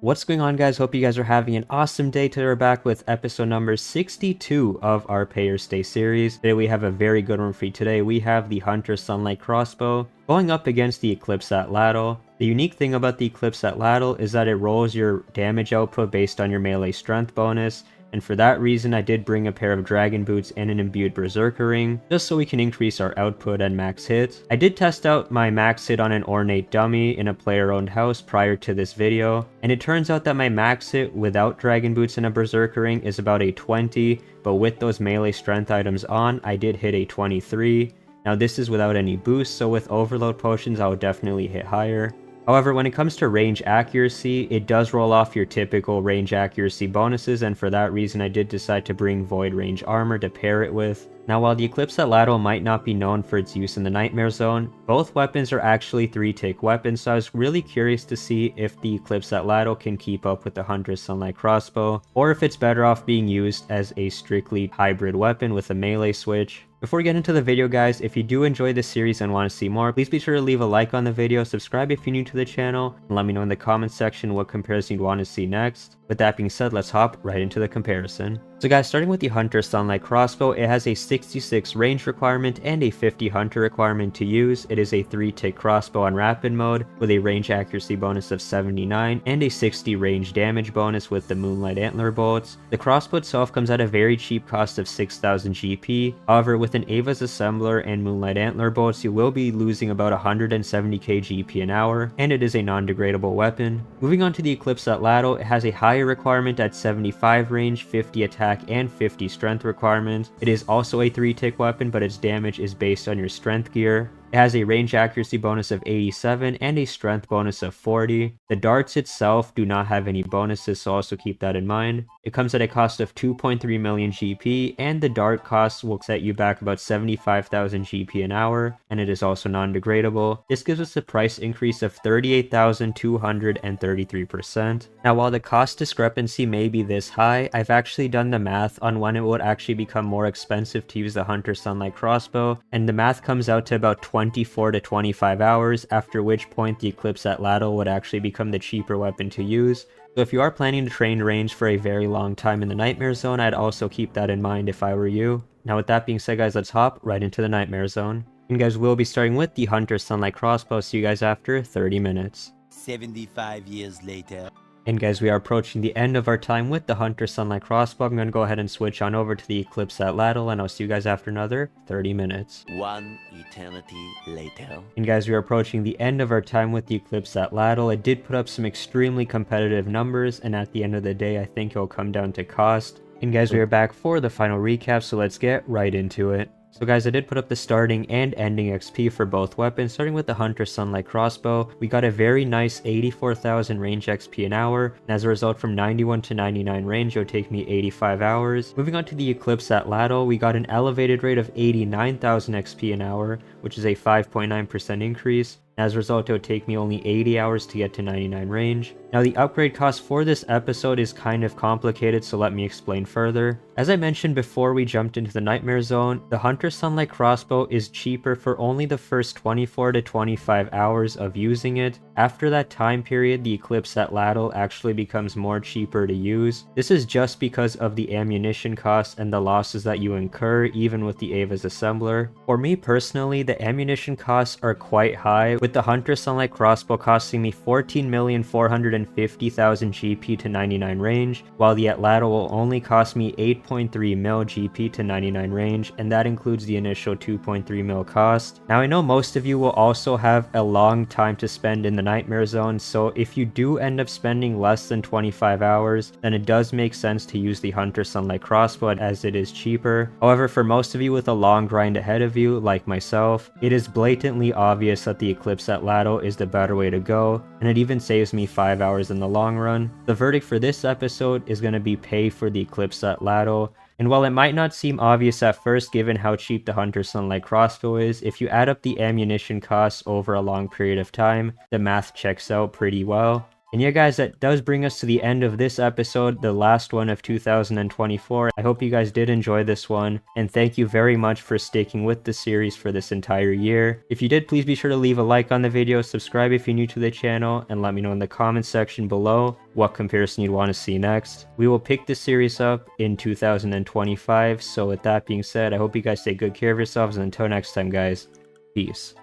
What's going on, guys? Hope you guys are having an awesome day. Today we're back with episode number 62 of our Pay or Stay series. Today we have a very good one for you. Today we have the Hunter Sunlight Crossbow going up against the Eclipse Atlatl. The unique thing about the Eclipse Atlatl is that it rolls your damage output based on your melee strength bonus, and for that reason I did bring a pair of dragon boots and an imbued berserker ring, just so we can increase our output and max hit. I did test out my max hit on an ornate dummy in a player owned house prior to this video, and it turns out that my max hit without dragon boots and a berserker ring is about a 20, but with those melee strength items on, I did hit a 23. Now this is without any boost, so with overload potions I would definitely hit higher. However, when it comes to range accuracy, it does roll off your typical range accuracy bonuses, and for that reason I did decide to bring Void Range Armor to pair it with. Now, while the Eclipse Atlatl might not be known for its use in the Nightmare Zone, both weapons are actually 3-tick weapons, so I was really curious to see if the Eclipse Atlatl can keep up with the Hunter Sunlight Crossbow, or if it's better off being used as a strictly hybrid weapon with a melee switch. Before we get into the video, guys, if you do enjoy this series and want to see more, please be sure to leave a like on the video, subscribe if you're new to the channel, and let me know in the comments section what comparison you'd want to see next. With that being said, let's hop right into the comparison. So guys, starting with the Hunter Sunlight Crossbow, it has a 66 range requirement and a 50 hunter requirement to use. It is a 3-tick crossbow on rapid mode with a range accuracy bonus of 79 and a 60 range damage bonus with the Moonlight Antler bolts. The crossbow itself comes at a very cheap cost of 6,000 GP. However, with an Ava's Assembler and Moonlight Antler bolts, you will be losing about 170k GP an hour, and it is a non-degradable weapon. Moving on to the Eclipse Atlatl, it has a higher requirement at 75 range, 50 attack, and 50 strength requirements. It is also a 3-tick weapon, but its damage is based on your strength gear. It has a range accuracy bonus of 87 and a strength bonus of 40. The darts itself do not have any bonuses, so also keep that in mind. It comes at a cost of 2.3 million GP, and the dart cost will set you back about 75,000 GP an hour, and it is also non-degradable. This gives us a price increase of 38,233%. Now, while the cost discrepancy may be this high, I've actually done the math on when it would actually become more expensive to use the Hunter Sunlight Crossbow, and the math comes out to about 24 to 25 hours, after which point the Eclipse Atlatl would actually become the cheaper weapon to use. So if you are planning to train range for a very long time in the Nightmare Zone, I'd also keep that in mind if I were you. Now with that being said, guys, let's hop right into the Nightmare Zone. And guys, we'll be starting with the Hunter Sunlight Crossbow. See you guys after 30 minutes. 75 years later. And guys, we are approaching the end of our time with the Hunter Sunlight Crossbow. I'm going to go ahead and switch on over to the Eclipse Atlatl, and I'll see you guys after another 30 minutes. One eternity later. And guys, we are approaching the end of our time with the Eclipse Atlatl. It did put up some extremely competitive numbers, and at the end of the day, I think it'll come down to cost. And guys, we are back for the final recap, so let's get right into it. So guys, I did put up the starting and ending XP for both weapons. Starting with the Hunter Sunlight Crossbow, we got a very nice 84,000 range XP an hour, and as a result from 91 to 99 range, it would take me 85 hours. Moving on to the Eclipse Atlatl, we got an elevated rate of 89,000 XP an hour, which is a 5.9% increase. As a result, it would take me only 80 hours to get to 99 range. Now, the upgrade cost for this episode is kind of complicated, so let me explain further. As I mentioned before we jumped into the Nightmare Zone, the Hunter Sunlight Crossbow is cheaper for only the first 24 to 25 hours of using it. After that time period, the Eclipse Atlatl actually becomes more cheaper to use. This is just because of the ammunition costs and the losses that you incur, even with the Ava's Assembler. For me personally, the ammunition costs are quite high, with the Hunter Sunlight Crossbow costing me 14,450,000 GP to 99 range, while the Atlatl will only cost me 8.3 mil GP to 99 range, and that includes the initial 2.3 mil cost. Now, I know most of you will also have a long time to spend in the Nightmare Zone, so if you do end up spending less than 25 hours, then it does make sense to use the Hunter Sunlight Crossbow as it is cheaper. However, for most of you with a long grind ahead of you, like myself, it is blatantly obvious that the Eclipse Atlatl is the better way to go, and it even saves me 5 hours in the long run. The verdict for this episode is going to be pay for the Eclipse Atlatl. And while it might not seem obvious at first given how cheap the Hunter Sunlight Crossbow is, if you add up the ammunition costs over a long period of time, the math checks out pretty well. And yeah guys, that does bring us to the end of this episode, the last one of 2024. I hope you guys did enjoy this one, and thank you very much for sticking with the series for this entire year. If you did, please be sure to leave a like on the video, subscribe if you're new to the channel, and let me know in the comments section below what comparison you'd want to see next. We will pick this series up in 2025, so with that being said, I hope you guys take good care of yourselves, and until next time guys, peace.